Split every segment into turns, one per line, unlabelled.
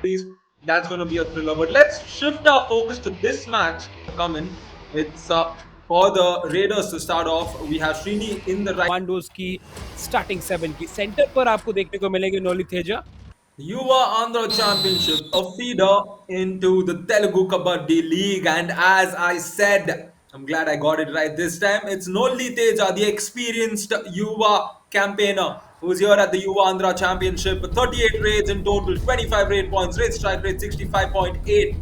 That's going to be a thriller. But let's shift our focus to this match coming. It's for the Raiders to start off. We have Srini in the right.
Commandos की starting 7 की centre पर आपको देखने को मिलेंगे Nooli Teja.
Yuva Andhra Championship, a feeder into the Telugu Kabaddi League. And as I said, I'm glad I got it right this time. It's Nolli Teja, the experienced Yuva campaigner, who's here at the Yuva Andhra Championship. 38 raids in total, 25 raid points, raid strike rate 65.8.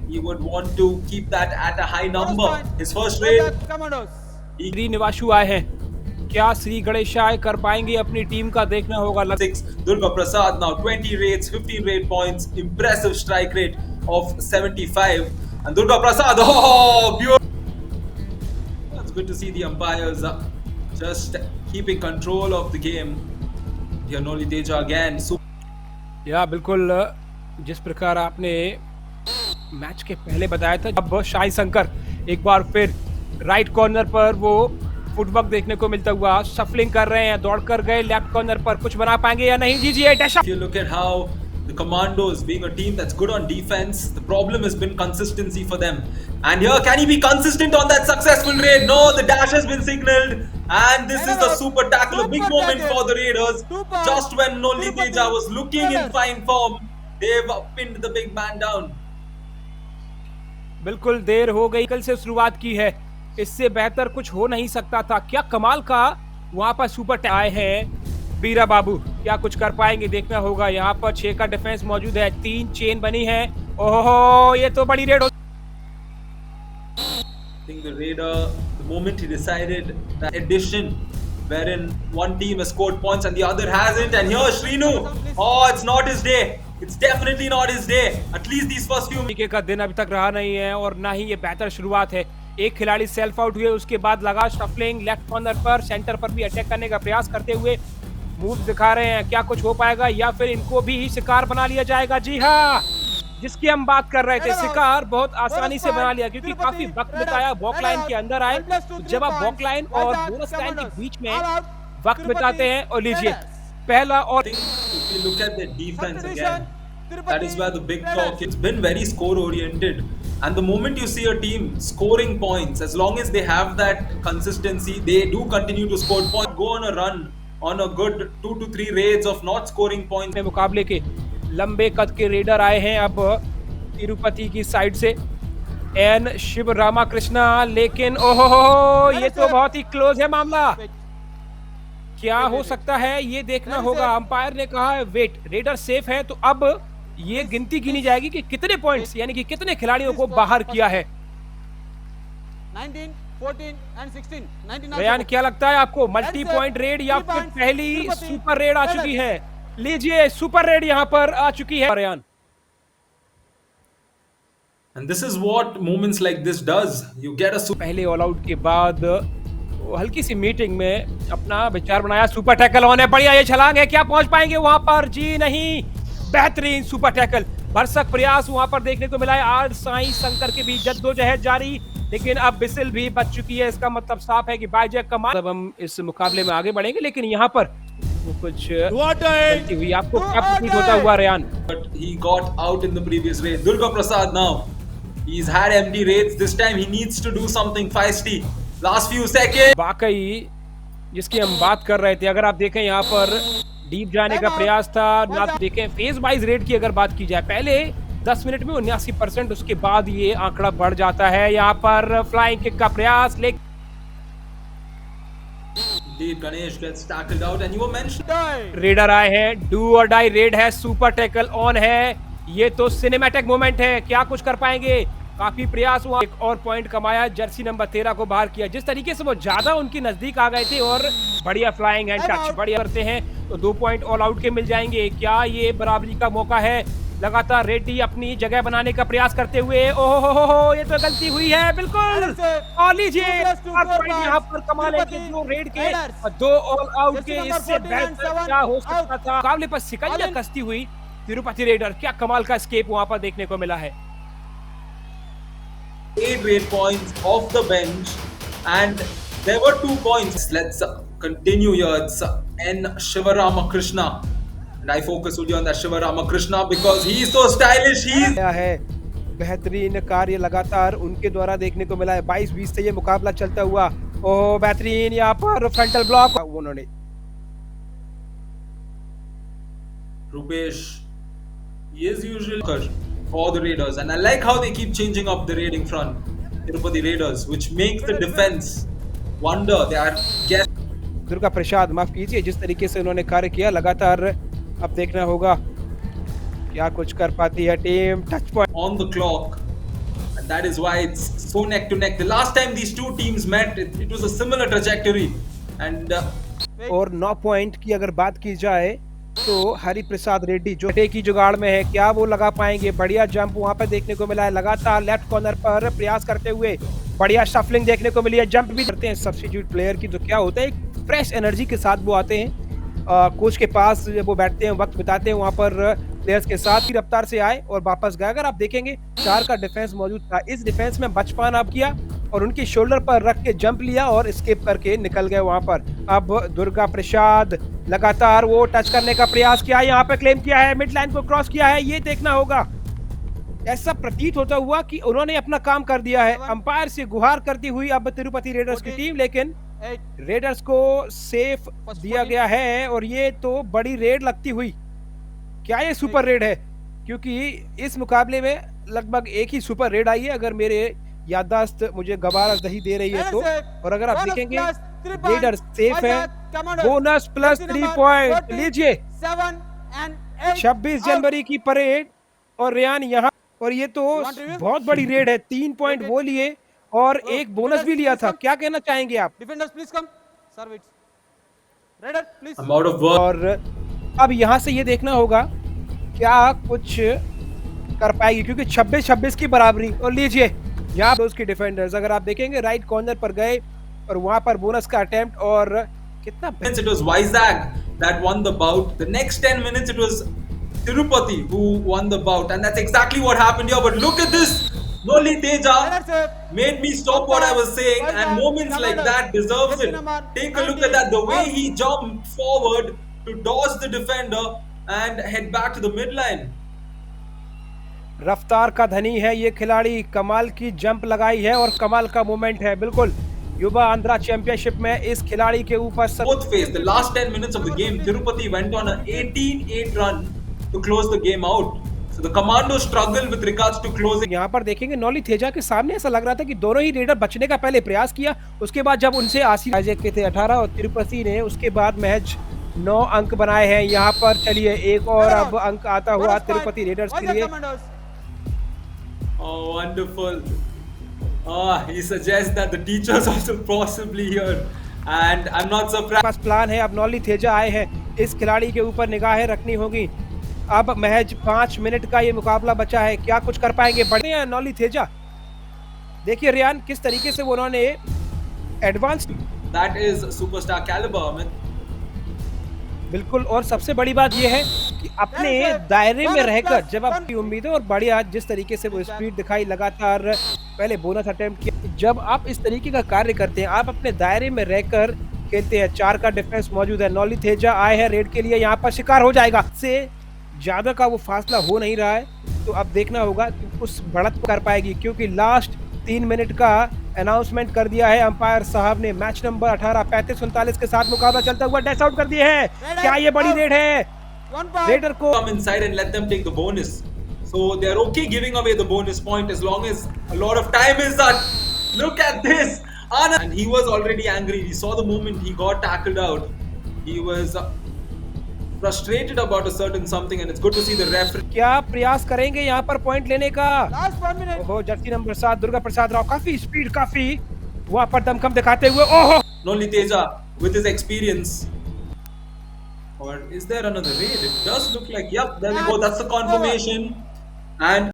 He would want to keep that at a high number. His first raid,
Shri निवासु आए हैं, क्या श्री गणेशाय कर पाएंगे अपनी team का, देखना होगा।
6. Durga Prasad now 20 raids, 15 raid points, impressive strike rate of 75. And Durga Prasad, oh, beautiful. It's good to see the umpires just keeping control of the game. Here Noli Teja again.
या बिल्कुल जिस प्रकार आपने match के पहले बताया था, अब शाही शंकर एक बार फिर राइट कॉर्नर पर वो फुटवर्क देखने को मिलता हुआ शफलिंग कर रहे हैं, दौड़ कर गए लेफ्ट कॉर्नर पर, कुछ बना पाएंगे या नहीं। जी dash.
If you look at how the Commandos, being a team that's good on defense, the problem has been consistency for them. And here, can he be consistent on that successful raid? No, the dash has been signaled. And this is the super tackle, a big moment for the Raiders. Just when Noli Teja was looking in fine form, they've pinned the big man down.
बिल्कुल देर हो गई, कल से शुरुआत की है, इससे बेहतर कुछ हो नहीं सकता था। क्या कमाल का वहां पर सुपर आए हैं बीरा बाबू, क्या कुछ कर पाएंगे, देखना होगा। यहाँ पर 6 का डिफेंस मौजूद है, 3 चेन बनी है। ओहो, ये तो बड़ी रेड हो।
I think the Raider, the moment he decided that addition, wherein one team has scored points and the other hasn't, and here Shrinu, oh, it's not his day. It's definitely not his day. At least these first few
का दिन अभी तक रहा नहीं है और ना ही ये बेहतर शुरुआत है। एक खिलाड़ी सेल्फ आउट हुए, उसके बाद लगा शफलिंग लेफ्ट कॉर्नर पर, सेंटर पर भी अटैक करने का प्रयास करते हुए मूव दिखा रहे हैं। क्या कुछ हो पाएगा या फिर इनको भी शिकार बना लिया जाएगा। जी हाँ, जिसकी हम बात कर रहे थे, शिकार बहुत आसानी से बना लिया, क्योंकि काफी वक्त बिताया, वॉक लाइन के अंदर आए। जब आप वॉक लाइन और बोनस लाइन के बीच में वक्त बिताते हैं, और लीजिए पहला और
if you look at the defense again, that is where the big talk. It's been very score oriented, and the moment you see a team scoring points, as long as they have that consistency, they do continue to score points. Go on a run on a good 2 to 3 raids of not scoring points.
मुकाबले के लंबे कद के raider आए हैं अब तिरुपति की side से, एन शिव रामा कृष्णा, लेकिन ओहो, ये तो बहुत ही क्लोज है मामला। क्या हो सकता है ये देखना होगा। अंपायर ने कहा है वेट, रेडर सेफ है, तो अब ये गिनती गिनी जाएगी कि कितने पॉइंट्स, यानी कि कितने खिलाड़ियों को बाहर किया है।
19, 14 and 16, 19
बयान, क्या लगता है आपको, मल्टी पॉइंट रेड या फिर पहली सुपर रेड आ चुकी है? लीजिए सुपर रेड यहाँ पर आ चुकी है बयान।
And this is what moments like this does. You get a
पहले ऑल आउट के बाद हल्की सी मीटिंग में अपना विचार बनाया, सुपर टैकल होने, बढ़िया ये छलांग है, क्या पहुंच पाएंगे वहां पर? जी नहीं, बेहतरीन सुपर टैकल, भरसक प्रयास वहां पर देखने को मिला है। आज साई शंकर के बीच जद्दोजहद जारी, लेकिन अब बिसिल भी बच चुकी है। इसका मतलब साफ है कि बाइजैक कमाल। अब हम इस मुकाबले में आगे बढ़ेंगे, लेकिन यहाँ पर वो कुछ गलती हुई। आपको क्या प्रतीत होता हुआ Ryan?
But he got out in the previous raid. Durga Prasad now, he's had empty raids. This time he needs to do something feisty. Last few seconds.
वाकई जिसकी हम बात कर रहे थे, अगर आप देखें यहाँ पर डीप जाने का प्रयास था ना। देखें फेज वाइज रेट की अगर बात की जाए, पहले 10 मिनट में 79%, उसके बाद ये आंकड़ा बढ़ जाता है। यहाँ पर फ्लाइंग किक का प्रयास, लेकिन
Ganesh gets tackled out, and you were mentioned.
Raider आए हैं, डू और डाई रेड है, सुपर टैकल ऑन है, ये तो सिनेमैटिक मोमेंट है, क्या कुछ कर पाएंगे? काफी प्रयास हुआ, एक और पॉइंट कमाया, जर्सी नंबर 13 को बाहर किया। जिस तरीके से वो ज्यादा उनकी नजदीक आ गए थे और बढ़िया फ्लाइंग एंड टच बढ़िया करते हैं, तो 2 पॉइंट ऑल आउट के मिल जाएंगे। क्या ये बराबरी का मौका है? लगातार रेड्डी अपनी जगह बनाने का प्रयास करते हुए, ओहो, ये तो गलती हुई है बिल्कुल। और लीजिए यहाँ पर कमाल है कि 2 रेड के और 2 ऑल आउट के, इससे बेहतर क्या हो सकता था। मुकाबले पर सिकंजा कसती हुई तिरुपति रेडर, क्या कमाल का स्केप वहां पर देखने को मिला है।
8 raid points off the bench, and there were 2 points. Let's continue here. It's N Shivarama Krishna And I focus only on that Shiva Ramakrishna because he is so stylish. He is
आया है बेहतरीन कार्य लगातार उनके द्वारा देखने को मिला है 22-20 से ये मुकाबला चलता हुआ ओह बेहतरीन यहाँ पर फ्रंटल ब्लॉक उन्होंने
Rupesh. He is usually for the Raiders, and I like how they keep changing up the raiding front. Tirupati Raiders, which makes the defense wonder. They are guess
Durga Prasad माफ कीजिए जिस तरीके से उन्होंने कार्य किया लगातार अब देखना होगा क्या कुछ कर पाती है team touch point
on the clock, and that is why it's so neck to neck. The last time these two teams met, it was a similar trajectory, and
और 9 पॉइंट की अगर बात की जाए तो हरि प्रसाद रेड्डी जो की जुगाड़ में है क्या वो लगा पाएंगे बढ़िया जंप वहां पर देखने को मिला है लगातार लेफ्ट कॉर्नर पर प्रयास करते हुए बढ़िया शफलिंग देखने को मिली है जंप भी करते हैं सब्स्टिट्यूट प्लेयर की तो क्या होता है एक फ्रेश एनर्जी के साथ वो आते हैं कोच के पास जब वो बैठते हैं वक्त बिताते हैं वहां पर प्लेयर्स के साथ ही रफ्तार से आए और वापस गए अगर आप देखेंगे 4 का डिफेंस मौजूद था इस डिफेंस में बचपन आप किया और उनकी शोल्डर पर रख के जंप लिया और स्किप करके निकल गए वहां पर अब दुर्गा प्रसाद लगातार वो टच करने का प्रयास किया यहाँ पे क्लेम किया है मिड लाइन को क्रॉस किया है ये देखना होगा ऐसा प्रतीत होता हुआ कि उन्होंने अपना काम कर दिया है अंपायर से गुहार करती हुई अब तिरुपति रेडर्स की टीम लेकिन
8,
रेडर्स को सेफ दिया गया है और ये तो बड़ी रेड लगती हुई क्या ये सुपर रेड है क्योंकि इस मुकाबले में लगभग एक ही सुपर रेड आई है अगर मेरे याददाश्त मुझे गवारा नहीं दे रही है तो और अगर आप देखेंगे रेडर सेफ है बोनस प्लस 3 पॉइंट लीजिए
7 and 8.
26 जनवरी की परेड और रेयान यहाँ और ये तो बहुत बड़ी रेड है 3 पॉइंट वो लिए और एक बोनस भी लिया था क्या कहना चाहेंगे आप
Defenders, please come. Serve it. Raider, please.
I'm out of work.
और अब यहाँ से ये देखना होगा क्या कुछ कर पाएगी क्योंकि 26-26 की बराबरी और लीजिए यहाँ पे उसकी डिफेंडर्स अगर आप देखेंगे राइट कॉर्नर पर गए और वहां पर बोनस का अटेम्प्ट और कितना
It was Vizag that won the bout. The next 10 minutes it was Tirupati who won the bout, and that's exactly what happened here. But look at this, Noli Teja made me stop what I was saying, and moments like that deserves it. Take a look at that, the way he jumped forward to dodge the defender and head back to the midline.
रफ्तार का धनी है ये खिलाड़ी कमाल की jump लगाई है और कमाल का मूवमेंट है बिल्कुल युवा आंध्रा चैंपियनशिप में इस खिलाड़ी के ऊपर
Both phase, the last 10 minutes of the game, Tirupati went on an 18-8 run to close the game out. So the Commandos struggle with regards to closing.
यहाँ पर देखेंगे नौली तेजा के सामने ऐसा लग रहा था कि दोनों ही रेडर बचने का पहले प्रयास किया उसके बाद जब उनसे आसिफ के थे 18 और तिरुपति ने उसके बाद महज 9 अंक बनाए हैं यहाँ पर चलिए एक और अब अंक आता हुआ तिरुपति रेडर्स के लिए
Oh, wonderful. He suggests that the teachers also possibly here. And I'm not surprised.
Pass plan है अब नौली तेजा आए हैं इस खिलाड़ी के ऊपर निगाहें रखनी होगी अब महज 5 मिनट का ये मुकाबला बचा है क्या कुछ कर पाएंगे बड़े हैं नौली तेजा देखिए रियान किस तरीके से वो उन्होंने advance
That is superstar caliber, man.
बिल्कुल और सबसे बड़ी बात यह है कि अपने दायरे में रहकर जब आपकी उम्मीदें और बढ़िया जिस तरीके से वो स्पीड दिखाई लगातार पहले बोनस अटेम्प्ट किया जब आप इस तरीके का कार्य करते हैं आप अपने दायरे में रहकर खेलते हैं 4 का डिफेंस मौजूद है नौली तेजा आए हैं रेड के लिए यहाँ पर शिकार हो जाएगा से ज्यादा का वो फासला हो नहीं रहा है तो अब देखना होगा कि उस बढ़त को कर पाएगी क्योंकि लास्ट 3 मिनट का अनाउंसमेंट कर दिया है अंपायर साहब ने मैच नंबर 18 35-39 के साथ मुकाबला चलता हुआ डैश आउट कर दिया है क्या ये बड़ी रेड है रेडर को
Come inside and let them take the bonus. So they're okay giving away the bonus point as long as a lot of time is that. Look at this. And he was already angry. He saw the moment he got tackled out. He was frustrated about a certain something, and it's good to see the referee.
क्या प्रयास करेंगे यहाँ पर point लेने का
Last 1 minute.
ओहो Jersey number 7 Durga Prasad Rao काफी speed काफी वहां पर दमखम दिखाते हुए ओहो
Noli Teja with his experience. Or is there another raid? It does look like, yep, there we go. That's the confirmation. And